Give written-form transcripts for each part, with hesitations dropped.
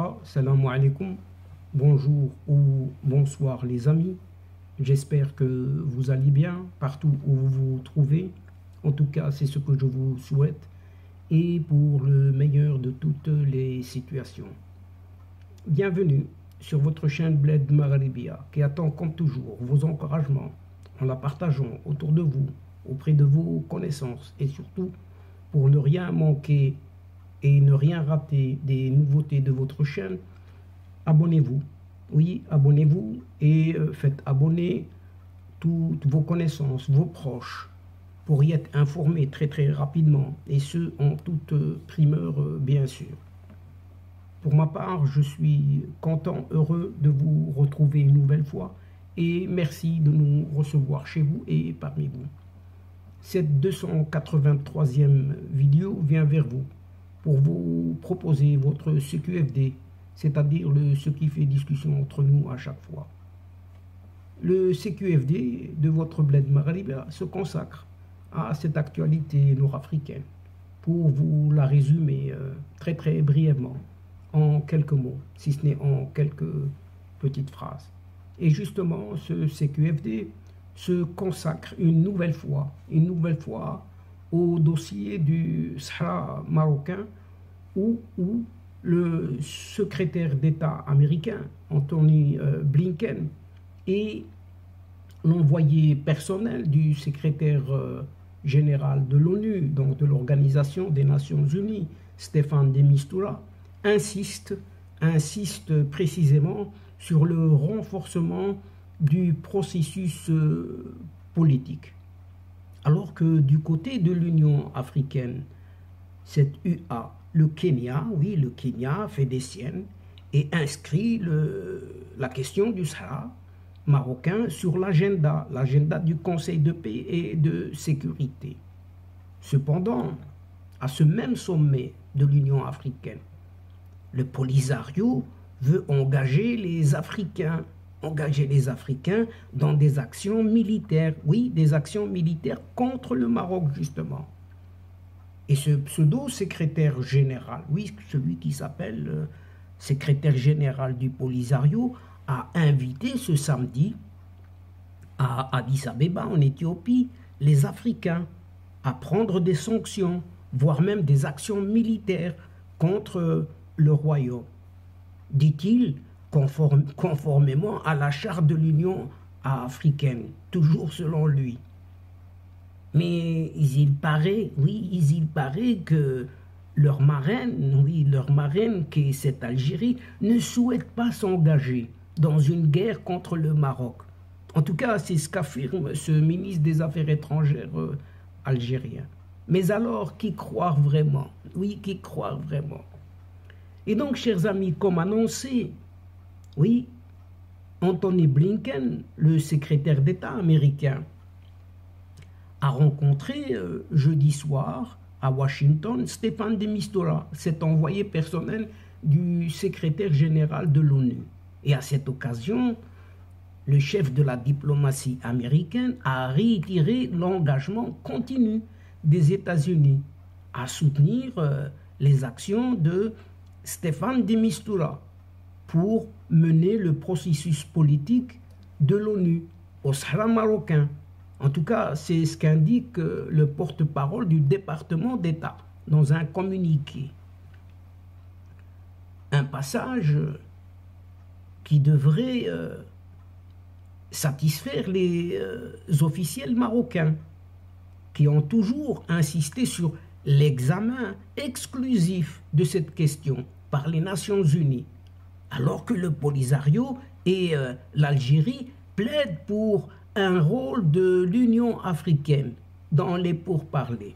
Khalqa, salam alaikum, bonjour ou bonsoir les amis. J'espère que vous allez bien partout où vous vous trouvez. En tout cas, c'est ce que je vous souhaite et pour le meilleur de toutes les situations. Bienvenue sur votre chaîne Bled Maghribia qui attend comme toujours vos encouragements en la partageant autour de vous, auprès de vos connaissances et surtout pour ne rien manquer et ne rien rater des nouveautés de votre chaîne, abonnez-vous. Oui, abonnez-vous et faites abonner toutes vos connaissances, vos proches, pour y être informés très rapidement, et ce, en toute primeur, bien sûr. Pour ma part, je suis content, heureux de vous retrouver une nouvelle fois, et merci de nous recevoir chez vous et parmi vous. Cette 283e vidéo vient vers vous pour vous proposer votre CQFD, c'est-à-dire ce qui fait discussion entre nous à chaque fois. Le CQFD de votre Bled Maghribia se consacre à cette actualité nord-africaine. Pour vous la résumer très brièvement, en quelques mots, si ce n'est en quelques petites phrases. Et justement, ce CQFD se consacre une nouvelle fois au dossier du Sahara marocain où le secrétaire d'État américain, Anthony Blinken, et l'envoyé personnel du secrétaire général de l'ONU, donc de l'Organisation des Nations Unies, Staffan de Mistura, insiste précisément sur le renforcement du processus politique. Alors que du côté de l'Union africaine, cette UA, le Kenya fait des siennes et inscrit la question du Sahara marocain sur l'agenda du Conseil de paix et de sécurité. Cependant, à ce même sommet de l'Union africaine, le Polisario veut engager les Africains dans des actions militaires, des actions militaires contre le Maroc justement. Et ce pseudo-secrétaire général, celui qui s'appelle secrétaire général du Polisario, a invité ce samedi à Addis Abeba en Éthiopie les Africains à prendre des sanctions, voire même des actions militaires contre le royaume, dit-il, conformément à la charte de l'Union africaine, toujours selon lui. Mais il paraît que leur marraine, qui est cette Algérie, ne souhaite pas s'engager dans une guerre contre le Maroc. En tout cas, c'est ce qu'affirme ce ministre des Affaires étrangères algérien. Mais alors, qui croire vraiment? Qui croire vraiment? Et donc, chers amis, comme annoncé, Anthony Blinken, le secrétaire d'État américain, a rencontré jeudi soir à Washington Staffan de Mistura, cet envoyé personnel du secrétaire général de l'ONU. Et à cette occasion, le chef de la diplomatie américaine a réitéré l'engagement continu des États-Unis à soutenir les actions de Staffan de Mistura pour mener le processus politique de l'ONU au Sahara marocain. En tout cas, c'est ce qu'indique le porte-parole du département d'État dans un communiqué. Un passage qui devrait satisfaire les officiels marocains qui ont toujours insisté sur l'examen exclusif de cette question par les Nations Unies, alors que le Polisario et l'Algérie plaident pour un rôle de l'Union africaine dans les pourparlers.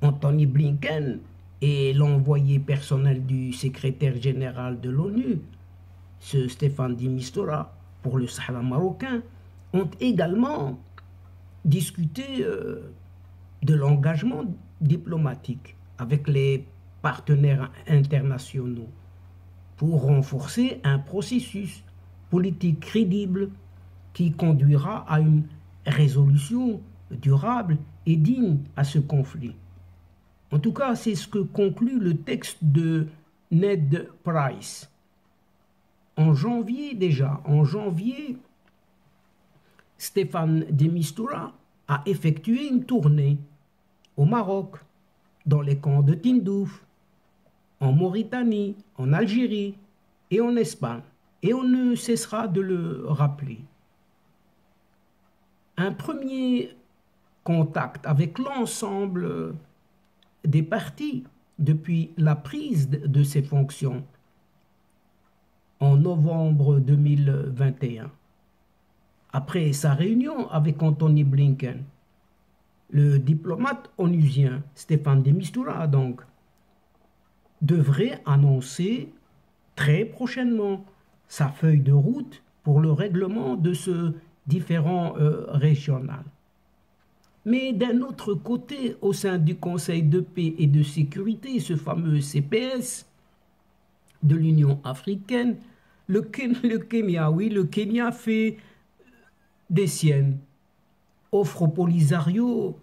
Anthony Blinken et l'envoyé personnel du secrétaire général de l'ONU, ce Staffan de Mistura, pour le Sahara marocain, ont également discuté de l'engagement diplomatique avec les partenaires internationaux pour renforcer un processus politique crédible qui conduira à une résolution durable et digne à ce conflit. En tout cas, c'est ce que conclut le texte de Ned Price. En janvier déjà, en janvier, Staffan de Mistura a effectué une tournée au Maroc, dans les camps de Tindouf, en Mauritanie, en Algérie et en Espagne. Et on ne cessera de le rappeler. Un premier contact avec l'ensemble des partis depuis la prise de ses fonctions en novembre 2021. Après sa réunion avec Anthony Blinken, le diplomate onusien Staffan de Mistura donc devrait annoncer très prochainement sa feuille de route pour le règlement de ce différend régional. Mais d'un autre côté, au sein du Conseil de paix et de sécurité, ce fameux CPS de l'Union africaine, le Kenya fait des siennes, offre au Polisario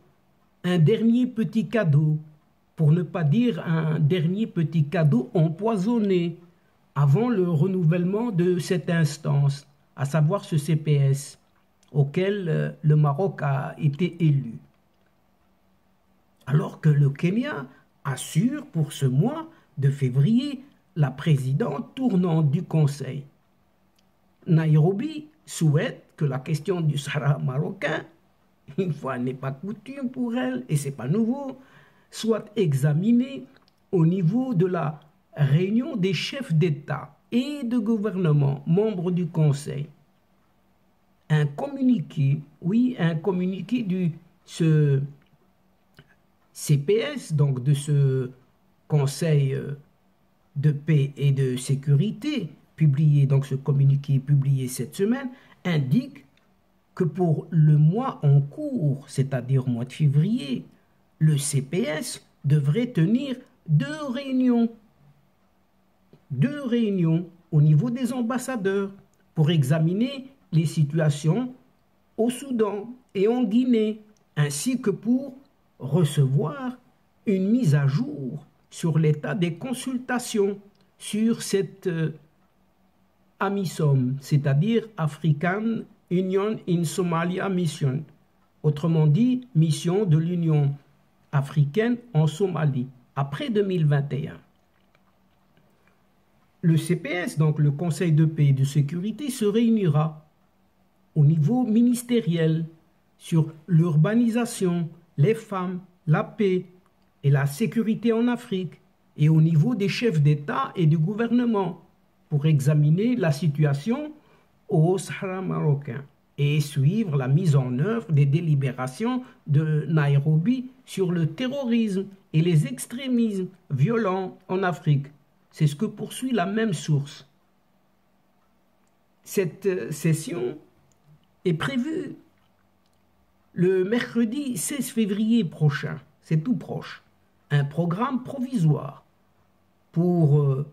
un dernier petit cadeau, pour ne pas dire un dernier petit cadeau empoisonné, avant le renouvellement de cette instance, à savoir ce CPS, auquel le Maroc a été élu. Alors que le Kenya assure pour ce mois de février la présidente tournante du Conseil. Nairobi souhaite que la question du Sahara marocain, une fois n'est pas coutume pour elle, et c'est pas nouveau, soit examinée au niveau de la réunion des chefs d'État et de gouvernement, membres du Conseil. Un communiqué, oui, un communiqué ce CPS, donc de ce Conseil de paix et de sécurité, publié, donc ce communiqué publié cette semaine, indique que pour le mois en cours, c'est-à-dire mois de février, le CPS devrait tenir deux réunions au niveau des ambassadeurs pour examiner les situations au Soudan et en Guinée, ainsi que pour recevoir une mise à jour sur l'état des consultations sur cette AMISOM, c'est-à-dire African Union in Somalia Mission, autrement dit, mission de l'Union africaine en Somalie, après 2021. Le CPS, donc le Conseil de paix et de sécurité, se réunira au niveau ministériel sur l'urbanisation, les femmes, la paix et la sécurité en Afrique, et au niveau des chefs d'État et du gouvernement pour examiner la situation au Sahara marocain et suivre la mise en œuvre des délibérations de Nairobi sur le terrorisme et les extrémismes violents en Afrique. C'est ce que poursuit la même source. Cette session est prévue le mercredi 16 février prochain. C'est tout proche. Un programme provisoire pour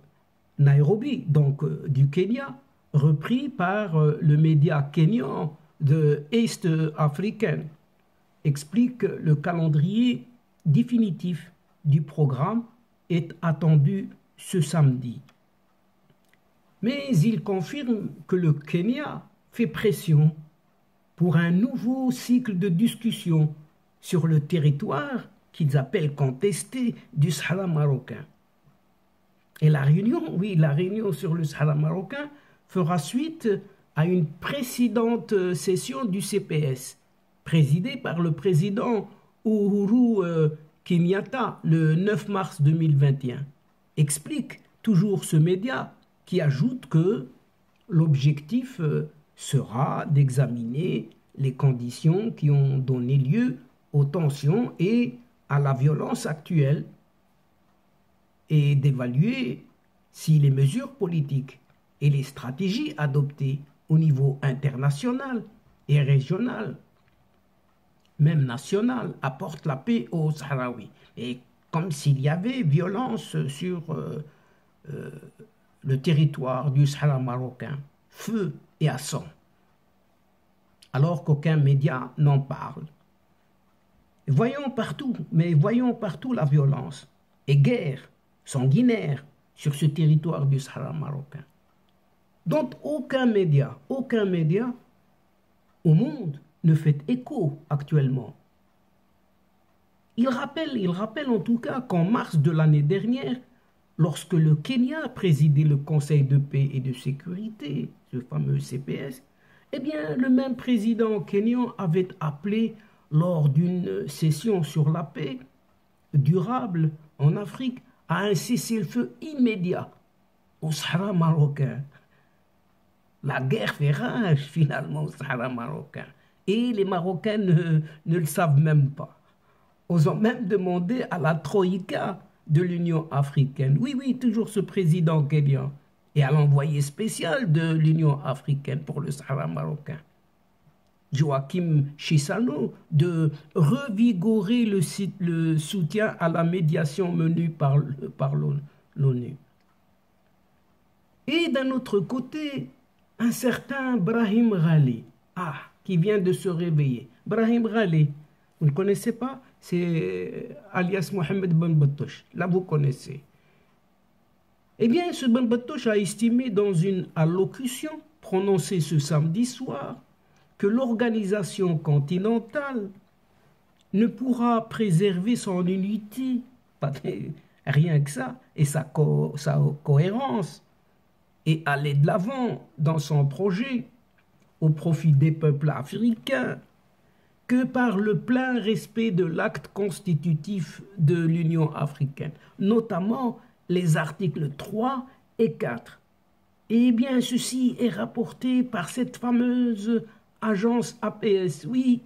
Nairobi, donc du Kenya, repris par le média kenyan de East African, explique le calendrier définitif du programme est attendu ce samedi. Mais il confirme que le Kenya fait pression pour un nouveau cycle de discussion sur le territoire qu'ils appellent contesté du Sahara marocain. Et la réunion sur le Sahara marocain fera suite à une précédente session du CPS, présidée par le président Uhuru Kenyatta le 9 mars 2021. Explique toujours ce média qui ajoute que l'objectif sera d'examiner les conditions qui ont donné lieu aux tensions et à la violence actuelle et d'évaluer si les mesures politiques et les stratégies adoptées au niveau international et régional, même national, apportent la paix aux Sahraouis. Et comme s'il y avait violence sur le territoire du Sahara marocain, feu et à sang, alors qu'aucun média n'en parle. Voyons partout la violence et guerre sanguinaire sur ce territoire du Sahara marocain, dont aucun média au monde ne fait écho actuellement. Il rappelle en tout cas qu'en mars de l'année dernière, lorsque le Kenya présidait le Conseil de paix et de sécurité, ce fameux CPS, eh bien, le même président kenyan avait appelé lors d'une session sur la paix durable en Afrique à un cessez-le-feu immédiat au Sahara marocain. La guerre fait rage finalement au Sahara marocain. Et les Marocains ne le savent même pas. Osant même demander à la Troïka de l'Union africaine, oui, toujours ce président kenyan, et à l'envoyé spécial de l'Union africaine pour le Sahara marocain, Joachim Chissano, de revigorer le soutien à la médiation menée par l'ONU. Et d'un autre côté, un certain Brahim Ghali, qui vient de se réveiller. Brahim Ghali, vous ne connaissez pas? C'est alias Mohamed Ben Battouche. Là, vous connaissez. Eh bien, ce Ben Battouche a estimé dans une allocution prononcée ce samedi soir que l'organisation continentale ne pourra préserver son unité, rien que ça, et sa cohérence, et aller de l'avant dans son projet au profit des peuples africains que par le plein respect de l'acte constitutif de l'Union africaine, notamment les articles 3 et 4. Eh bien, ceci est rapporté par cette fameuse agence APS, oui,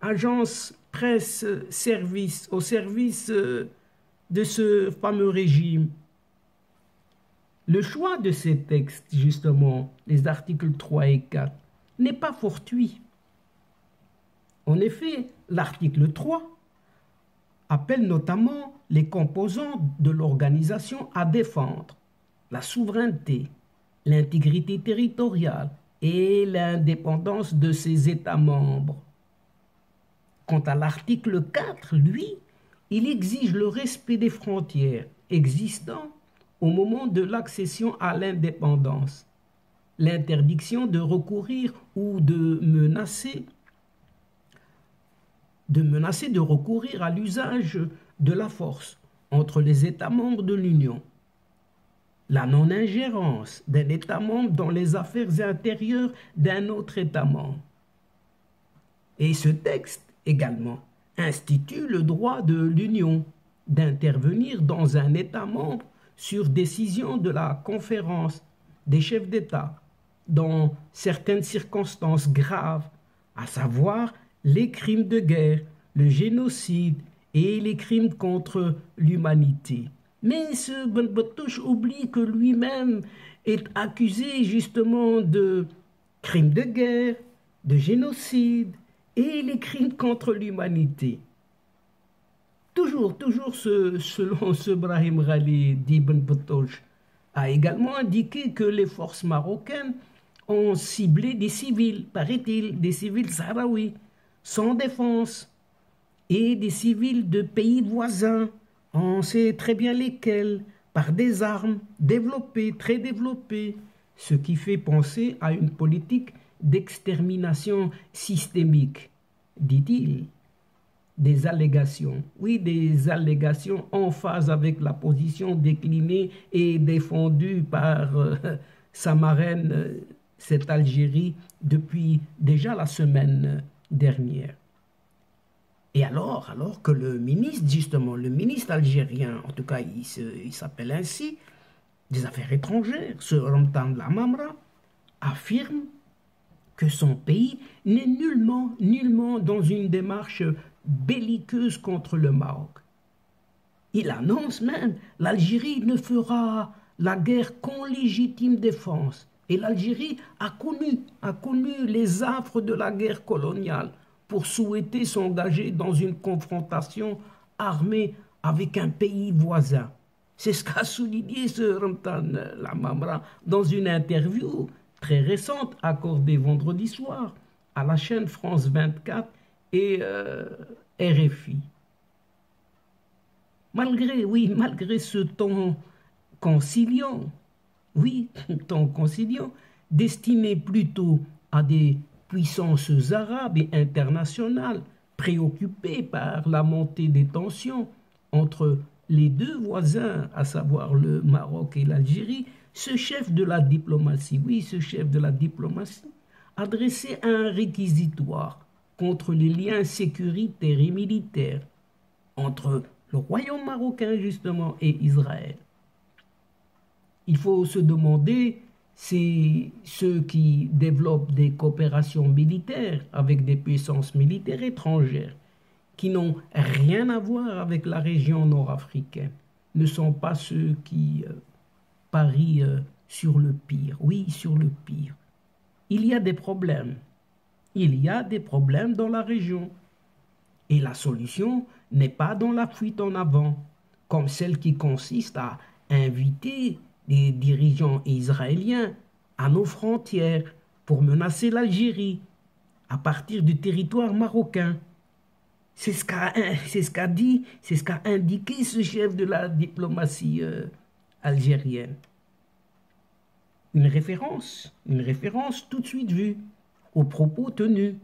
agence presse service, au service de ce fameux régime. Le choix de ces textes, justement, les articles 3 et 4, n'est pas fortuit. En effet, l'article 3 appelle notamment les composants de l'organisation à défendre la souveraineté, l'intégrité territoriale et l'indépendance de ses États membres. Quant à l'article 4, lui, il exige le respect des frontières existantes au moment de l'accession à l'indépendance, l'interdiction de recourir ou de menacer de recourir à l'usage de la force entre les États membres de l'Union, la non-ingérence d'un État membre dans les affaires intérieures d'un autre État membre. Et ce texte également institue le droit de l'Union d'intervenir dans un État membre sur décision de la conférence des chefs d'État dans certaines circonstances graves, à savoir les crimes de guerre, le génocide et les crimes contre l'humanité. Mais ce Ben Battouche oublie que lui-même est accusé justement de crimes de guerre, de génocide et les crimes contre l'humanité. Toujours selon ce Brahim Ghali, dit Ben Battouche, a également indiqué que les forces marocaines ont ciblé des civils, paraît-il, des civils sahraouis, sans défense, et des civils de pays voisins, on sait très bien lesquels, par des armes développées, très développées, ce qui fait penser à une politique d'extermination systémique, dit-il. Des allégations, oui, des allégations en phase avec la position déclinée et défendue par sa marraine, cette Algérie, depuis déjà la semaine dernière. Et alors que le ministre, justement, le ministre algérien, en tout cas il s'appelle ainsi, des Affaires étrangères, ce Ramtan Lamamra, affirme que son pays n'est nullement dans une démarche belliqueuse contre le Maroc. Il annonce même l'Algérie ne fera la guerre qu'en légitime défense. Et l'Algérie a connu les affres de la guerre coloniale pour souhaiter s'engager dans une confrontation armée avec un pays voisin. C'est ce qu'a souligné ce Ramtan Lamamra dans une interview très récente accordée vendredi soir à la chaîne France 24 et RFI. Malgré ce ton conciliant, oui, ton conciliant, destiné plutôt à des puissances arabes et internationales préoccupées par la montée des tensions entre les deux voisins, à savoir le Maroc et l'Algérie, ce chef de la diplomatie, oui, ce chef de la diplomatie, a dressé un réquisitoire contre les liens sécuritaires et militaires entre le royaume marocain, justement, et Israël. Il faut se demander, c'est ceux qui développent des coopérations militaires avec des puissances militaires étrangères qui n'ont rien à voir avec la région nord-africaine, ne sont pas ceux qui parient sur le pire. Oui, sur le pire. Il y a des problèmes. Il y a des problèmes dans la région. Et la solution n'est pas dans la fuite en avant, comme celle qui consiste à inviter les dirigeants israéliens à nos frontières pour menacer l'Algérie à partir du territoire marocain. C'est ce qu'a dit, c'est ce qu'a indiqué ce chef de la diplomatie algérienne. Une référence tout de suite vue aux propos tenus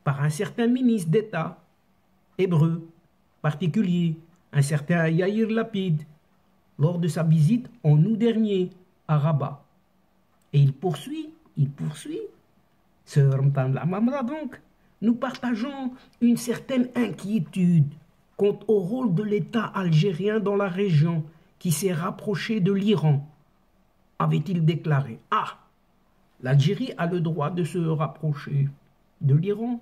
par un certain ministre d'État hébreu particulier, un certain Yair Lapid, lors de sa visite en août dernier à Rabat. Et il poursuit, ce Ramadan Lamamra donc, nous partageons une certaine inquiétude quant au rôle de l'État algérien dans la région qui s'est rapproché de l'Iran, avait-il déclaré. Ah, l'Algérie a le droit de se rapprocher de l'Iran,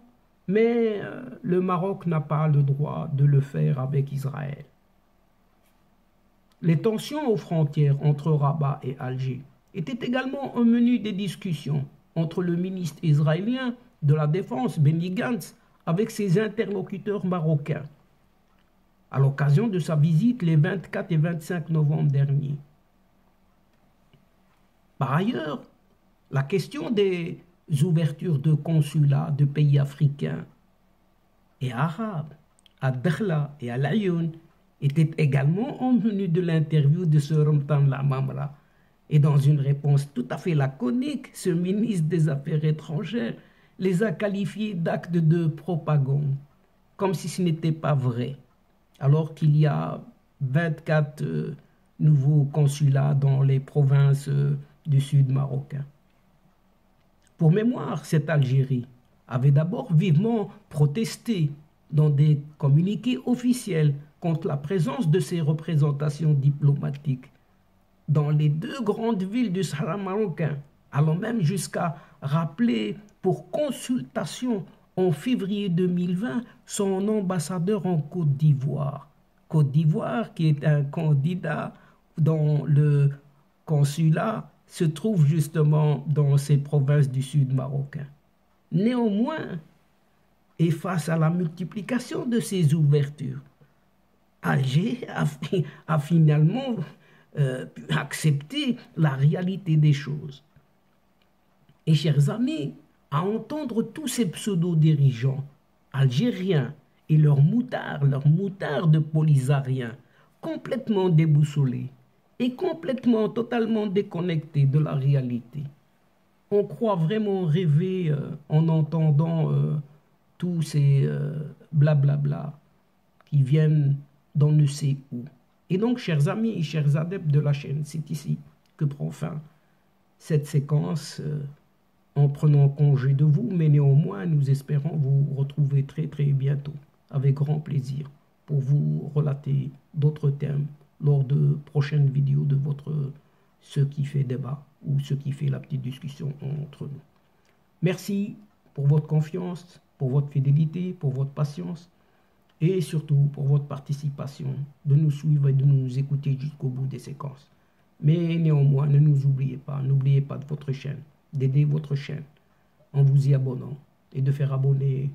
mais le Maroc n'a pas le droit de le faire avec Israël. Les tensions aux frontières entre Rabat et Alger étaient également au menu des discussions entre le ministre israélien de la Défense, Benny Gantz, avec ses interlocuteurs marocains, à l'occasion de sa visite les 24 et 25 novembre dernier. Par ailleurs, la question des ouvertures de consulats de pays africains et arabes, à Dakhla et à l'Ayoun, était également au menu de l'interview de ce Ramadan Lamamra. Et dans une réponse tout à fait laconique, ce ministre des Affaires étrangères les a qualifiés d'actes de propagande, comme si ce n'était pas vrai, alors qu'il y a 24 nouveaux consulats dans les provinces du sud marocain. Pour mémoire, cette Algérie avait d'abord vivement protesté dans des communiqués officiels contre la présence de ces représentations diplomatiques dans les deux grandes villes du Sahara marocain, allant même jusqu'à rappeler pour consultation en février 2020 son ambassadeur en Côte d'Ivoire. Côte d'Ivoire qui est un candidat dont le consulat se trouve justement dans ces provinces du sud marocain. Néanmoins, et face à la multiplication de ces ouvertures, Alger a finalement accepté la réalité des choses. Et chers amis, à entendre tous ces pseudo-dirigeants algériens et leurs moutards de polisariens complètement déboussolés et complètement, totalement déconnectés de la réalité, on croit vraiment rêver en entendant tous ces blablabla qui viennent d'on ne sait où. Et donc, chers amis et chers adeptes de la chaîne, c'est ici que prend fin cette séquence en prenant congé de vous, mais néanmoins, nous espérons vous retrouver très très bientôt, avec grand plaisir, pour vous relater d'autres thèmes lors de prochaines vidéos de ce qui fait débat ou ce qui fait la petite discussion entre nous. Merci pour votre confiance, pour votre fidélité, pour votre patience et surtout pour votre participation, de nous suivre et de nous écouter jusqu'au bout des séquences. Mais néanmoins, ne nous oubliez pas, n'oubliez pas de votre chaîne, d'aider votre chaîne en vous y abonnant et de faire abonner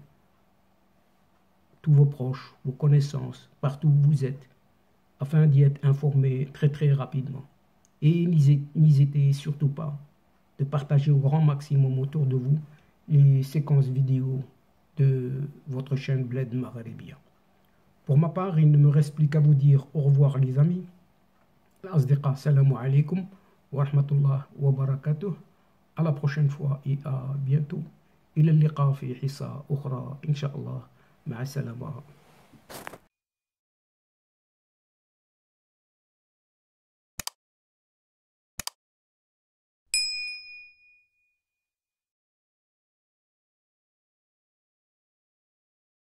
tous vos proches, vos connaissances, partout où vous êtes, afin d'y être informés très très rapidement. Et n'hésitez surtout pas de partager au grand maximum autour de vous les séquences vidéo de votre chaîne Bled Maghrébia. Pour ma part, il ne me reste plus qu'à vous dire au revoir les amis الأصدقاء السلام عليكم ورحمة الله وبركاته. À la prochaine fois et à bientôt. إلى اللقاء في حصة أخرى إن شاء الله. مع السلامة.